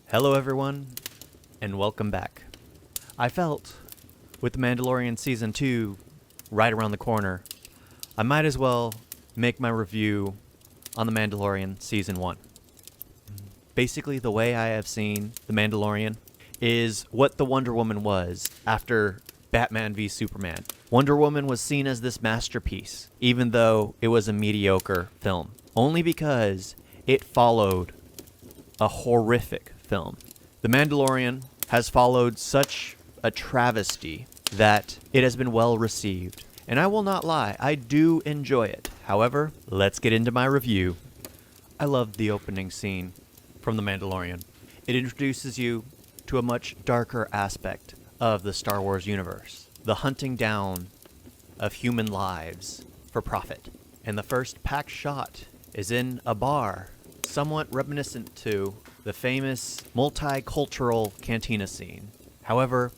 Hello everyone, and welcome back. I felt, with The Mandalorian Season 2 right around the corner, I might as well make my review on The Mandalorian Season 1. Basically, the way I have seen The Mandalorian is what the Wonder Woman was after Batman v Superman. Wonder Woman was seen as this masterpiece, even though it was a mediocre film, only because it followed a horrific film. The Mandalorian has followed such a travesty that it has been well received. And I will not lie, I do enjoy it. However, let's get into my review. I love the opening scene from The Mandalorian. It introduces you to a much darker aspect of the Star Wars universe. The hunting down of human lives for profit. And the first packed shot is in a bar, somewhat reminiscent to the famous multicultural cantina scene. However,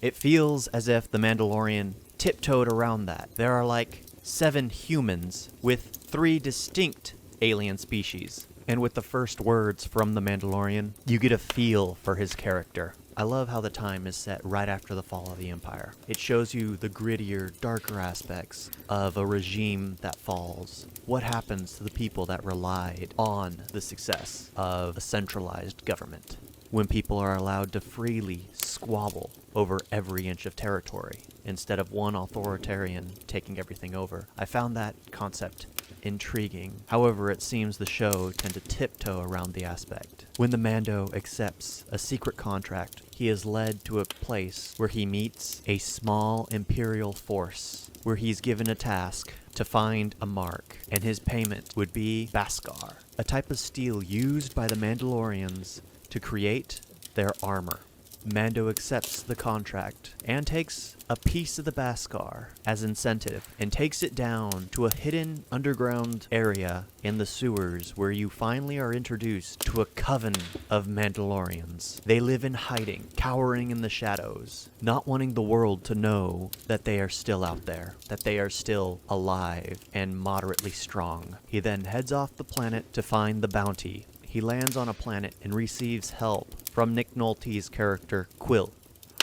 it feels as if The Mandalorian tiptoed around that. There are like 7 humans with 3 distinct alien species. And with the first words from The Mandalorian, you get a feel for his character. I love how the time is set right after the fall of the Empire. It shows you the grittier, darker aspects of a regime that falls. What happens to the people that relied on the success of a centralized government when people are allowed to freely squabble over every inch of territory instead of one authoritarian taking everything over? I found that concept intriguing. However, it seems the show tend to tiptoe around the aspect. When the Mando accepts a secret contract, he is led to a place where he meets a small Imperial force, where he's given a task to find a mark, and his payment would be Beskar, a type of steel used by the Mandalorians to create their armor. Mando accepts the contract and takes a piece of the Beskar as incentive and takes it down to a hidden underground area in the sewers where you finally are introduced to a coven of Mandalorians. They live in hiding, cowering in the shadows, not wanting the world to know that they are still out there, that they are still alive and moderately strong. He then heads off the planet to find the bounty. He lands on a planet and receives help from Nick Nolte's character, Quill.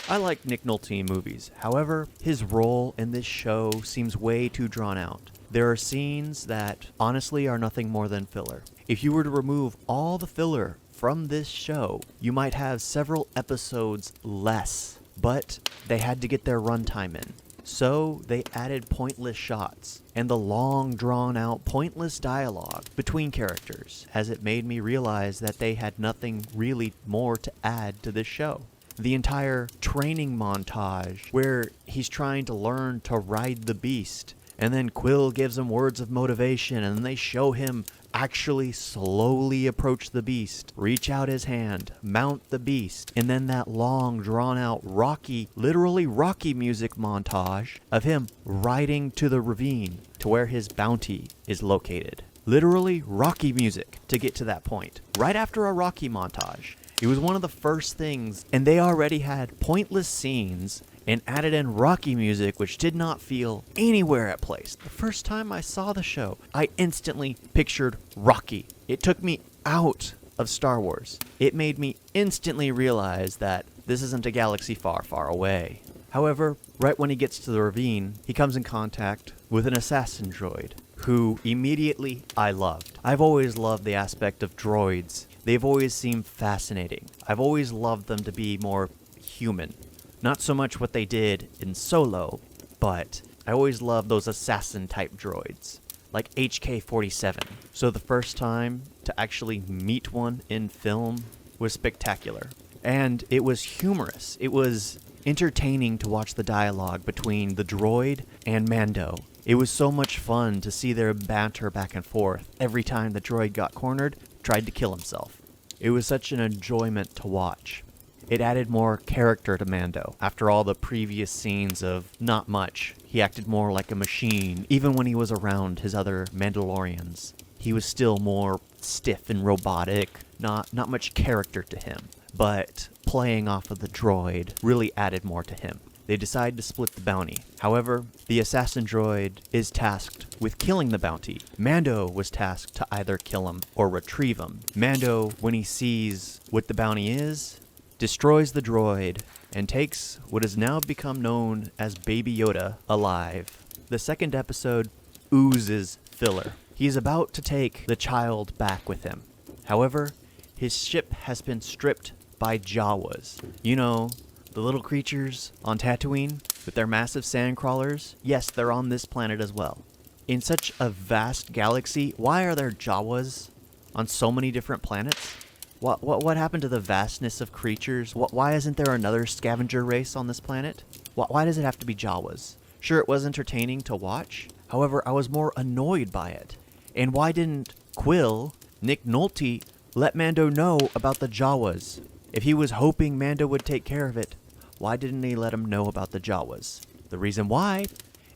I like Nick Nolte movies. However, his role in this show seems way too drawn out. There are scenes that honestly are nothing more than filler. If you were to remove all the filler from this show, you might have several episodes less, but they had to get their runtime in. So they added pointless shots and the long drawn-out pointless dialogue between characters, as it made me realize that they had nothing really more to add to this show. The entire training montage where he's trying to learn to ride the beast, and then Quill gives him words of motivation, and then they show him actually slowly approach the beast, reach out his hand, mount the beast, and then that long drawn-out literally Rocky music montage of him riding to the ravine to where his bounty is located. Literally Rocky music to get to that point. Right after a Rocky montage. It was one of the first things, and they already had pointless scenes and added in Rocky music, which did not feel anywhere at place. The first time I saw the show, I instantly pictured Rocky. It took me out of Star Wars. It made me instantly realize that this isn't a galaxy far, far away. However, right when he gets to the ravine, he comes in contact with an assassin droid, who immediately I loved. I've always loved the aspect of droids. They've always seemed fascinating. I've always loved them to be more human. Not so much what they did in Solo, but I always loved those assassin-type droids, like HK-47. So the first time to actually meet one in film was spectacular. And it was humorous. It was entertaining to watch the dialogue between the droid and Mando. It was so much fun to see their banter back and forth. Every time the droid got cornered, tried to kill himself. It was such an enjoyment to watch. It added more character to Mando. After all the previous scenes of not much, he acted more like a machine. Even when he was around his other Mandalorians, he was still more stiff and robotic, not much character to him. But playing off of the droid really added more to him. They decide to split the bounty. However, the assassin droid is tasked with killing the bounty. Mando was tasked to either kill him or retrieve him. Mando, when he sees what the bounty is, destroys the droid and takes what has now become known as Baby Yoda alive. The second episode oozes filler. He's about to take the child back with him. However, his ship has been stripped by Jawas. You know, the little creatures on Tatooine with their massive sand crawlers. Yes, they're on this planet as well. In such a vast galaxy, why are there Jawas on so many different planets? What happened to the vastness of creatures? Why isn't there another scavenger race on this planet? Why does it have to be Jawas? Sure, it was entertaining to watch. However, I was more annoyed by it. And why didn't Quill, Nick Nolte, let Mando know about the Jawas? If he was hoping Mando would take care of it, why didn't he let him know about the Jawas? The reason why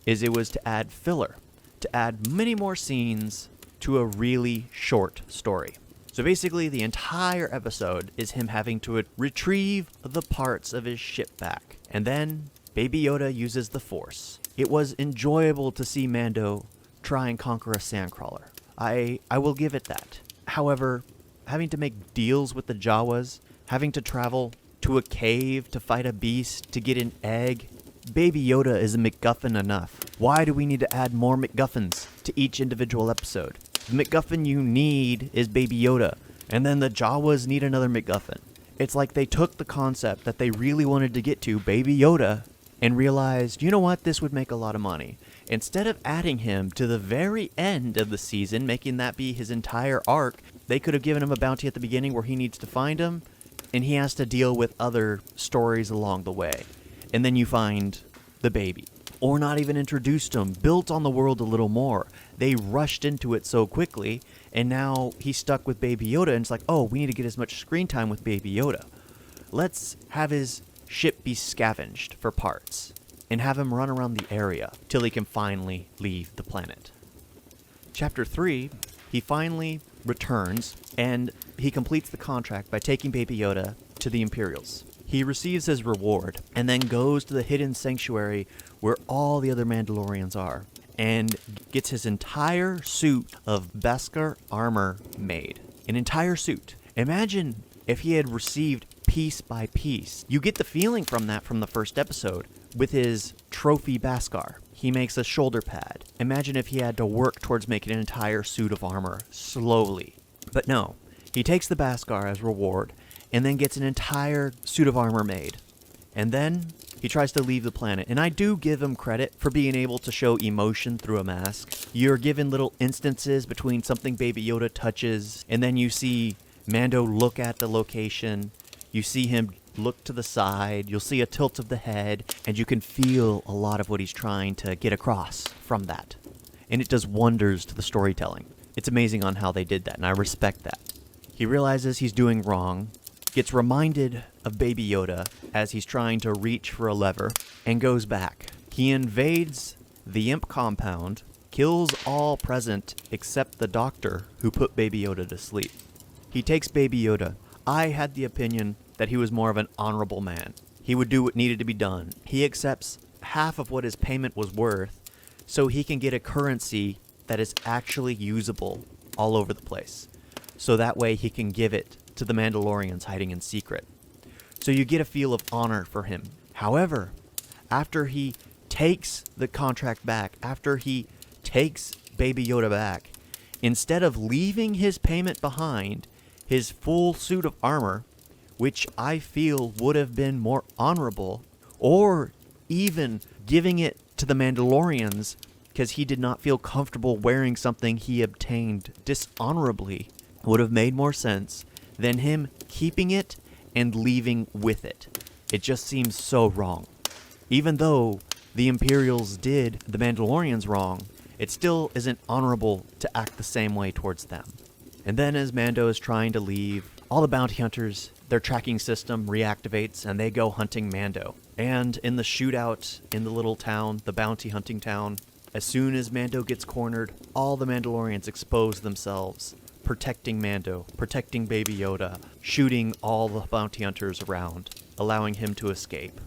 is it was to add filler, to add many more scenes to a really short story. So basically, the entire episode is him having to retrieve the parts of his ship back. And then Baby Yoda uses the Force. It was enjoyable to see Mando try and conquer a sandcrawler. I will give it that. However, having to make deals with the Jawas, having to travel to a cave to fight a beast to get an egg, Baby Yoda is a MacGuffin enough. Why do we need to add more MacGuffins to each individual episode? The MacGuffin you need is Baby Yoda, and then the Jawas need another MacGuffin. It's like they took the concept that they really wanted to get to, Baby Yoda, and realized, you know what, this would make a lot of money. Instead of adding him to the very end of the season, making that be his entire arc, they could have given him a bounty at the beginning where he needs to find him, and he has to deal with other stories along the way. And then you find the baby. Or not even introduced him, built on the world a little more. They rushed into it so quickly, and now he's stuck with Baby Yoda, and it's like, oh, we need to get as much screen time with Baby Yoda. Let's have his ship be scavenged for parts, and have him run around the area till he can finally leave the planet. Chapter 3, he finally returns, and he completes the contract by taking Baby Yoda to the Imperials. He receives his reward, and then goes to the hidden sanctuary where all the other Mandalorians are, and gets his entire suit of Beskar armor made. An entire suit. Imagine if he had received piece by piece. You get the feeling from that from the first episode with his trophy Beskar. He makes a shoulder pad. Imagine if he had to work towards making an entire suit of armor slowly. But no, he takes the Beskar as reward and then gets an entire suit of armor made. And then he tries to leave the planet. And I do give him credit for being able to show emotion through a mask. You're given little instances between something Baby Yoda touches, and then you see Mando look at the location. You see him look to the side. You'll see a tilt of the head, and you can feel a lot of what he's trying to get across from that. And it does wonders to the storytelling. It's amazing on how they did that, and I respect that. He realizes he's doing wrong, gets reminded of Baby Yoda as he's trying to reach for a lever, and goes back. He invades the Imp compound, kills all present except the doctor who put Baby Yoda to sleep. He takes Baby Yoda. I had the opinion that he was more of an honorable man. He would do what needed to be done. He accepts half of what his payment was worth so he can get a currency that is actually usable all over the place. So that way he can give it to the Mandalorians hiding in secret. So you get a feel of honor for him. However, after he takes the contract back, after he takes Baby Yoda back, instead of leaving his payment behind, his full suit of armor, which I feel would have been more honorable, or even giving it to the Mandalorians because he did not feel comfortable wearing something he obtained dishonorably, would have made more sense than him keeping it and leaving with it. It just seems so wrong. Even though the Imperials did the Mandalorians wrong, it still isn't honorable to act the same way towards them. And then as Mando is trying to leave, all the bounty hunters, their tracking system reactivates and they go hunting Mando. And in the shootout in the little town, the bounty hunting town, as soon as Mando gets cornered, all the Mandalorians expose themselves, protecting Mando, protecting Baby Yoda, shooting all the bounty hunters around, allowing him to escape.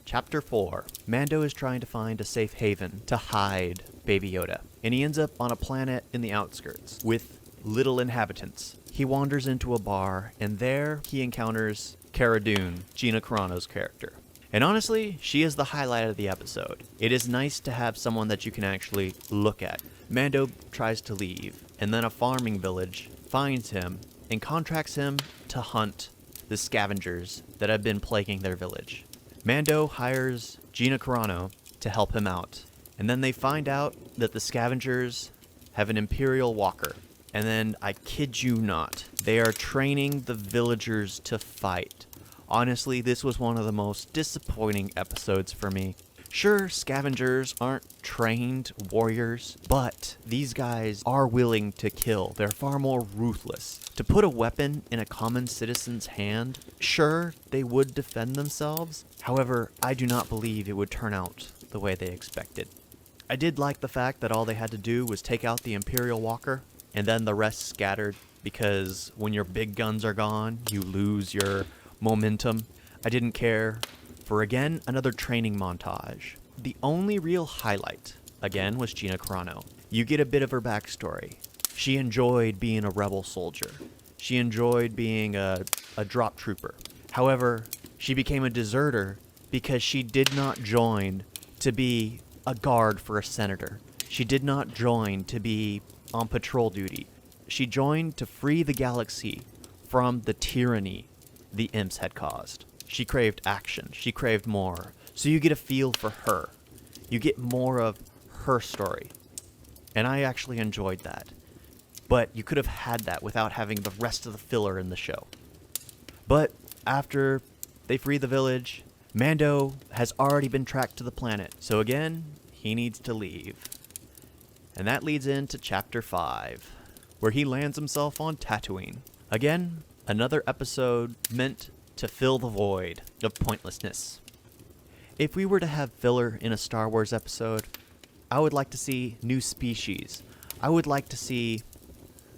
Chapter 4. Mando is trying to find a safe haven to hide Baby Yoda, and he ends up on a planet in the outskirts with little inhabitants. He wanders into a bar, and there he encounters Cara Dune, Gina Carano's character. And honestly, she is the highlight of the episode. It is nice to have someone that you can actually look at. Mando tries to leave, and then a farming village finds him and contracts him to hunt the scavengers that have been plaguing their village. Mando hires Gina Carano to help him out, and then they find out that the scavengers have an Imperial walker. And then, I kid you not, they are training the villagers to fight. Honestly, this was one of the most disappointing episodes for me. Sure, scavengers aren't trained warriors, but these guys are willing to kill. They're far more ruthless. To put a weapon in a common citizen's hand, sure, they would defend themselves. However, I do not believe it would turn out the way they expected. I did like the fact that all they had to do was take out the Imperial walker, and then the rest scattered, because when your big guns are gone, you lose your momentum. I didn't care for, again, another training montage. The only real highlight, again, was Gina Carano. You get a bit of her backstory. She enjoyed being a rebel soldier. She enjoyed being a drop trooper. However, she became a deserter because she did not join to be a guard for a senator. She did not join to be on patrol duty. She joined to free the galaxy from the tyranny the imps had caused. She craved action. She craved more. So you get a feel for her. You get more of her story. And I actually enjoyed that. But you could have had that without having the rest of the filler in the show. But after they free the village, Mando has already been tracked to the planet. So again, he needs to leave. And that leads into Chapter 5, where he lands himself on Tatooine. Again, another episode meant to fill the void of pointlessness. If we were to have filler in a Star Wars episode, I would like to see new species. I would like to see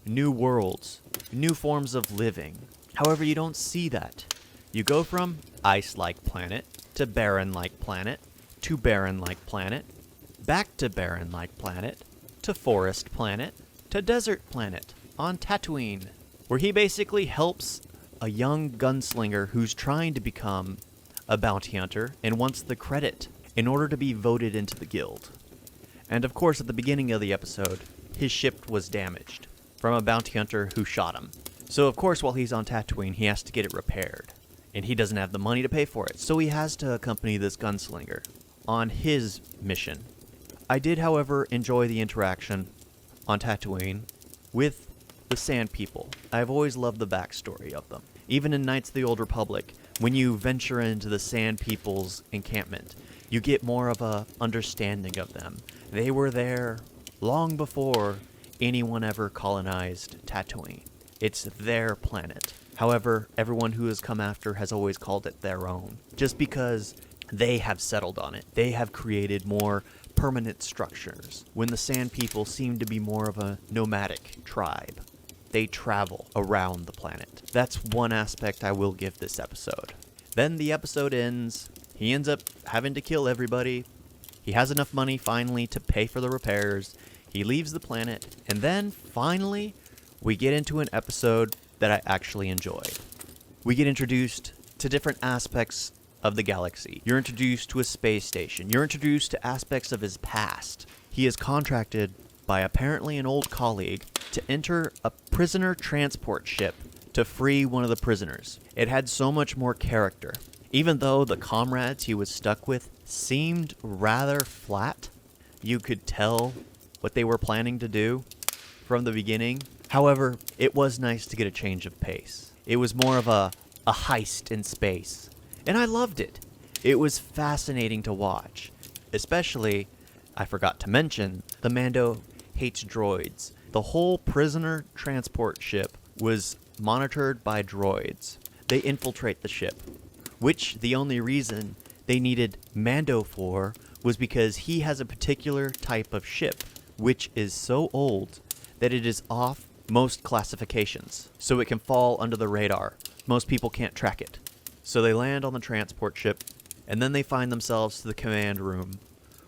new worlds, new forms of living. However, you don't see that. You go from ice-like planet to barren-like planet to barren-like planet, back to barren-like planet to forest planet to desert planet on Tatooine, where he basically helps a young gunslinger who's trying to become a bounty hunter and wants the credit in order to be voted into the guild. And of course, at the beginning of the episode, his ship was damaged from a bounty hunter who shot him. So of course, while he's on Tatooine, he has to get it repaired. And he doesn't have the money to pay for it, so he has to accompany this gunslinger on his mission. I did, however, enjoy the interaction on Tatooine with the Sand People. I've always loved the backstory of them. Even in Knights of the Old Republic, when you venture into the Sand People's encampment, you get more of a understanding of them. They were there long before anyone ever colonized Tatooine. It's their planet. However, everyone who has come after has always called it their own, just because they have settled on it. They have created more permanent structures, when the Sand People seem to be more of a nomadic tribe. They travel around the planet. That's one aspect I will give this episode. Then the episode ends. He ends up having to kill everybody. He has enough money finally to pay for the repairs. He leaves the planet. And then finally, we get into an episode that I actually enjoyed. We get introduced to different aspects of the galaxy. You're introduced to a space station. You're introduced to aspects of his past. He is contracted by apparently an old colleague to enter a prisoner transport ship to free one of the prisoners. It had so much more character. Even though the comrades he was stuck with seemed rather flat, you could tell what they were planning to do from the beginning. However, it was nice to get a change of pace. It was more of a heist in space. And I loved it. It was fascinating to watch. Especially, I forgot to mention, the Mando hates droids. The whole prisoner transport ship was monitored by droids. They infiltrate the ship, which the only reason they needed Mando for was because he has a particular type of ship, which is so old that it is off most classifications, so it can fall under the radar. Most people can't track it. So they land on the transport ship, And then they find themselves to the command room,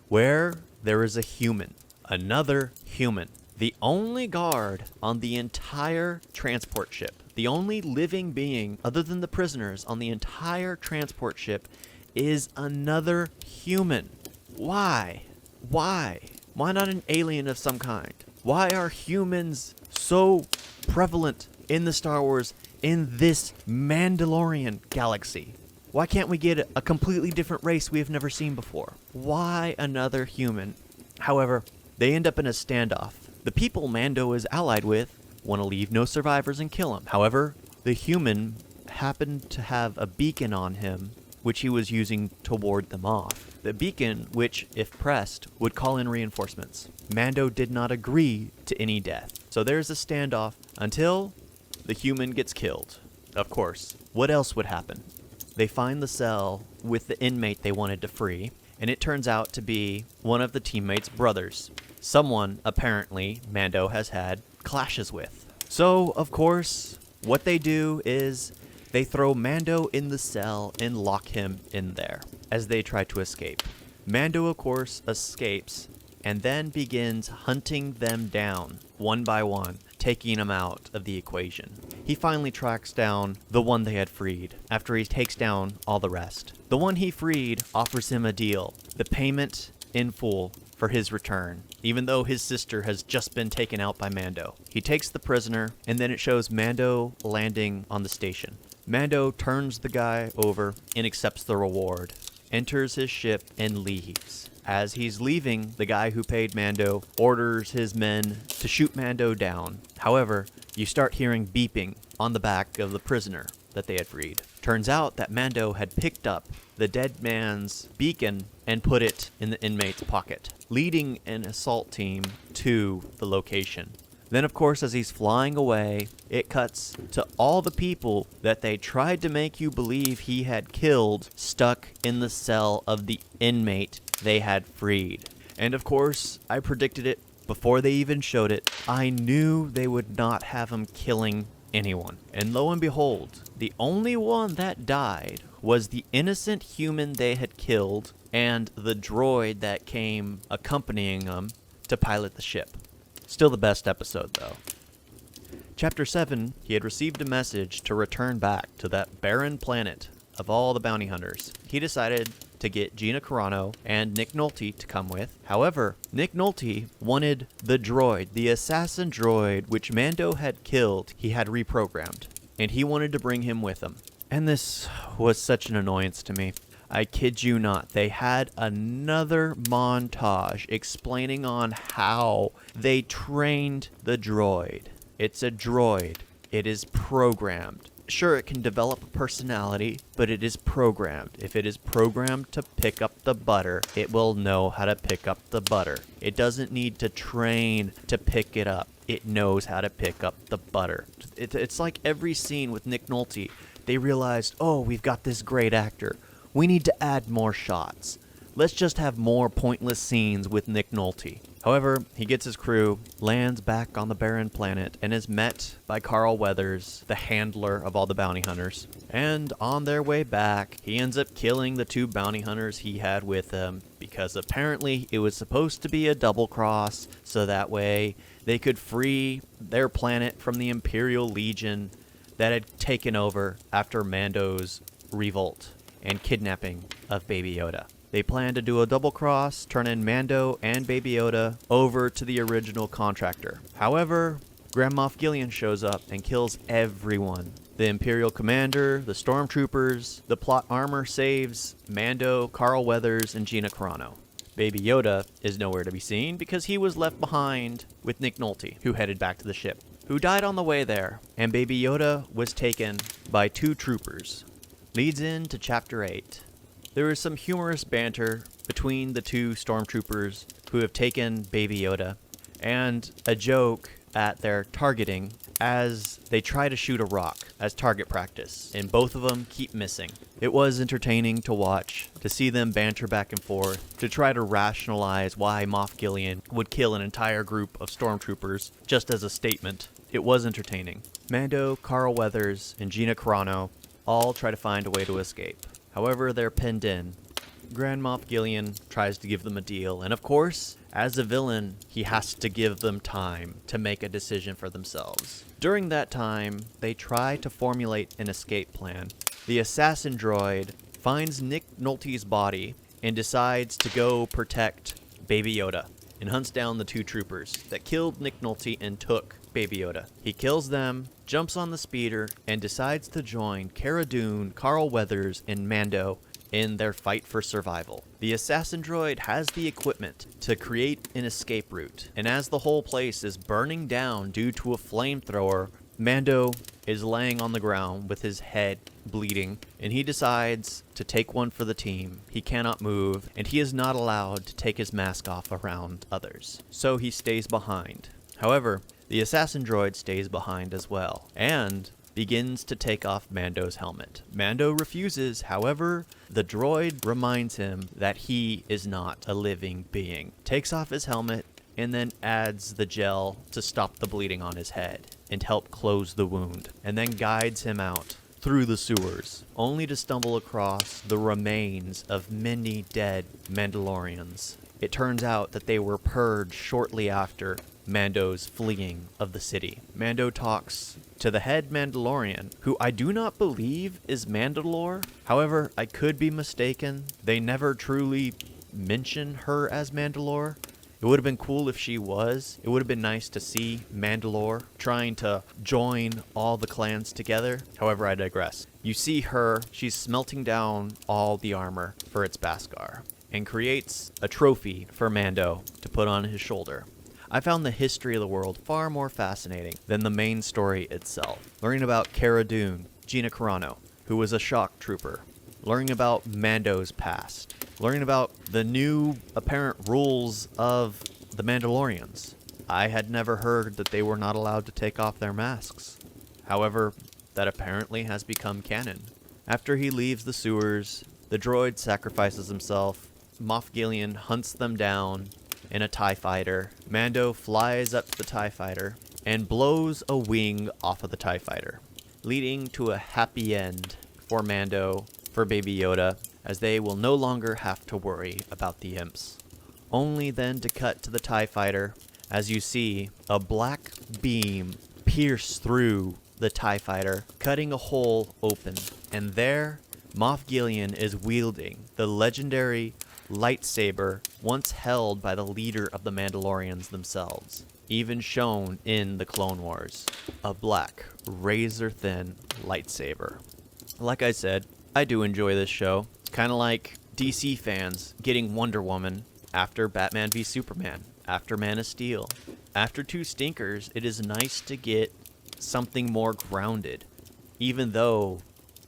where there is a human. Another human. The only guard on the entire transport ship. The only living being, other than the prisoners, on the entire transport ship is another human. Why? Why? Why not an alien of some kind? Why are humans so prevalent in the Star Wars in this Mandalorian galaxy? Why can't we get a completely different race we have never seen before? Why another human? However, they end up in a standoff. The people Mando is allied with want to leave no survivors and kill him. However, the human happened to have a beacon on him, which he was using to ward them off. The beacon, which, if pressed, would call in reinforcements. Mando did not agree to any death. So there's a standoff until the human gets killed. Of course, what else would happen? They find the cell with the inmate they wanted to free, and it turns out to be one of the teammates' brothers. Someone, apparently, Mando has had clashes with. So, of course, what they do is they throw Mando in the cell and lock him in there as they try to escape. Mando, of course, escapes and then begins hunting them down one by one, taking them out of the equation. He finally tracks down the one they had freed after he takes down all the rest. The one he freed offers him a deal, the payment in full for his return, even though his sister has just been taken out by Mando. He takes the prisoner, and then it shows Mando landing on the station. Mando turns the guy over and accepts the reward, enters his ship, and leaves. As he's leaving, the guy who paid Mando orders his men to shoot Mando down. However, you start hearing beeping on the back of the prisoner that they had freed. Turns out that Mando had picked up the dead man's beacon and put it in the inmate's pocket, leading an assault team to the location. Then, of course, as he's flying away, it cuts to all the people that they tried to make you believe he had killed stuck in the cell of the inmate they had freed. And of course, I predicted it before they even showed it. I knew they would not have him killing anyone. And lo and behold, the only one that died was the innocent human they had killed and the droid that came accompanying them to pilot the ship. Still the best episode, though. Chapter 7, he had received a message to return back to that barren planet of all the bounty hunters. He decided to get Gina Carano and Nick Nolte to come with. However, Nick Nolte wanted the droid, the assassin droid, which Mando had killed, he had reprogrammed, and he wanted to bring him with him. And this was such an annoyance to me. I kid you not, they had another montage explaining on how they trained the droid. It's a droid. It is programmed. Sure, it can develop a personality, but it is programmed. If it is programmed to pick up the butter, it will know how to pick up the butter. It doesn't need to train to pick it up. It knows how to pick up the butter. It's like every scene with Nick Nolte. They realized, oh, we've got this great actor. We need to add more shots. Let's just have more pointless scenes with Nick Nolte. However, he gets his crew, lands back on the barren planet, and is met by Carl Weathers, the handler of all the bounty hunters. And on their way back, he ends up killing the 2 bounty hunters he had with him, because apparently it was supposed to be a double cross, so that way they could free their planet from the Imperial Legion that had taken over after Mando's revolt and kidnapping of Baby Yoda. They plan to do a double cross, turn in Mando and Baby Yoda over to the original contractor. However, Grand Moff Gideon shows up and kills everyone. The Imperial commander, the stormtroopers, the plot armor saves Mando, Carl Weathers, and Gina Carano. Baby Yoda is nowhere to be seen because he was left behind with Nick Nolte, who headed back to the ship, who died on the way there, and Baby Yoda was taken by 2 troopers. Leads into Chapter 8. There is some humorous banter between the 2 stormtroopers who have taken Baby Yoda, and a joke at their targeting as they try to shoot a rock as target practice, and both of them keep missing. It was entertaining to watch, to see them banter back and forth, to try to rationalize why Moff Gideon would kill an entire group of stormtroopers just as a statement. It was entertaining. Mando, Carl Weathers, and Gina Carano all try to find a way to escape. However, they're pinned in Grand Moff Gideon tries to give them a deal, and of course, as a villain, he has to give them time to make a decision for themselves. During that time, they try to formulate an escape plan. The assassin droid finds Nick Nolte's body and decides to go protect Baby Yoda, and hunts down the 2 troopers that killed Nick Nolte and took Baby Yoda. He kills them, jumps on the speeder, and decides to join Cara Dune, Carl Weathers, and Mando in their fight for survival. The assassin droid has the equipment to create an escape route, and as the whole place is burning down due to a flamethrower, Mando is laying on the ground with his head bleeding, and he decides to take one for the team. He cannot move, and he is not allowed to take his mask off around others, so he stays behind. However, the assassin droid stays behind as well, and begins to take off Mando's helmet. Mando refuses, however, the droid reminds him that he is not a living being. Takes off his helmet, and then adds the gel to stop the bleeding on his head and help close the wound, and then guides him out through the sewers, only to stumble across the remains of many dead Mandalorians. It turns out that they were purged shortly after Mando's fleeing of the city. Mando talks to the head Mandalorian, who I do not believe is Mandalore. However, I could be mistaken. They never truly mention her as Mandalore. It would have been cool if she was. It would have been nice to see Mandalore trying to join all the clans together. However, I digress. You see her, she's smelting down all the armor for its Beskar, and creates a trophy for Mando to put on his shoulder. I found the history of the world far more fascinating than the main story itself. Learning about Cara Dune, Gina Carano, who was a shock trooper. Learning about Mando's past. Learning about the new apparent rules of the Mandalorians. I had never heard that they were not allowed to take off their masks. However, that apparently has become canon. After he leaves the sewers, the droid sacrifices himself. Moff Gideon hunts them down in a TIE fighter. Mando flies up to the TIE fighter and blows a wing off of the TIE fighter, leading to a happy end for Mando, for Baby Yoda, as they will no longer have to worry about the imps. Only then to cut to the TIE fighter, as you see a black beam pierce through the TIE fighter, cutting a hole open, and there Moff Gideon is wielding the legendary lightsaber once held by the leader of the Mandalorians themselves, even shown in the Clone Wars, a black, razor-thin lightsaber. Like I said, I do enjoy this show. Kind of like DC fans getting Wonder Woman after Batman v Superman, after Man of Steel. After two stinkers, it is nice to get something more grounded, even though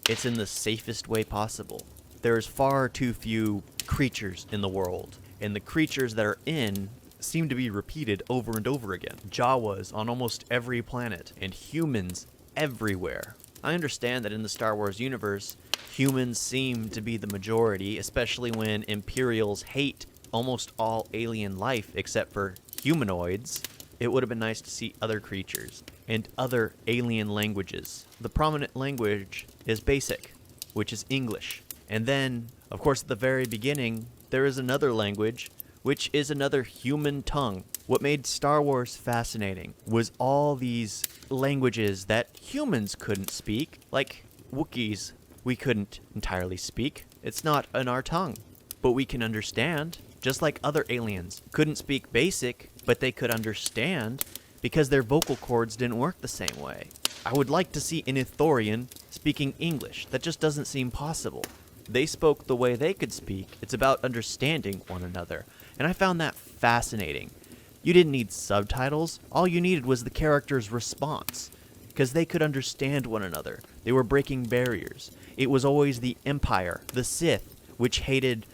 it's in the safest way possible. There's far too few creatures in the world, and the creatures that are in seem to be repeated over and over again. Jawas on almost every planet, and humans everywhere. I understand that in the Star Wars universe, humans seem to be the majority, especially when Imperials hate almost all alien life except for humanoids. It would have been nice to see other creatures and other alien languages. The prominent language is Basic, which is English. And then, of course, at the very beginning, there is another language, which is another human tongue. What made Star Wars fascinating was all these languages that humans couldn't speak, like Wookiees. We couldn't entirely speak. It's not in our tongue, but we can understand, just like other aliens. Couldn't speak Basic, but they could understand because their vocal cords didn't work the same way. I would like to see an Ithorian speaking English. That just doesn't seem possible. They spoke the way they could speak. It's about understanding one another. And I found that fascinating. You didn't need subtitles. All you needed was the character's response, because they could understand one another. They were breaking barriers. It was always the Empire, the Sith, which hated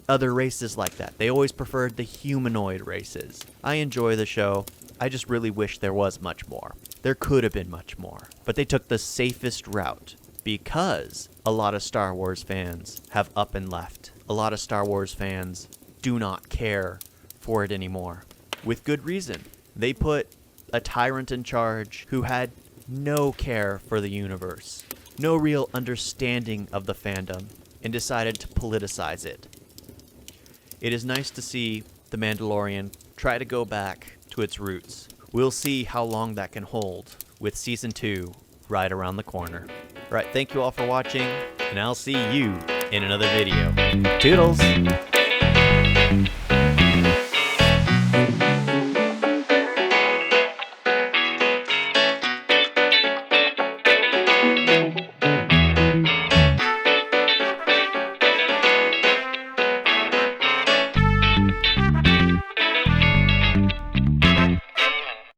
other races like that. They always preferred the humanoid races. I enjoy the show. I just really wish there was much more. There could have been much more. But they took the safest route, because a lot of Star Wars fans have up and left. A lot of Star Wars fans do not care for it anymore. With good reason. They put a tyrant in charge who had no care for the universe, no real understanding of the fandom, and decided to politicize it. It is nice to see The Mandalorian try to go back to its roots. We'll see how long that can hold with Season 2 right around the corner. Alright, thank you all for watching, and I'll see you in another video. Toodles!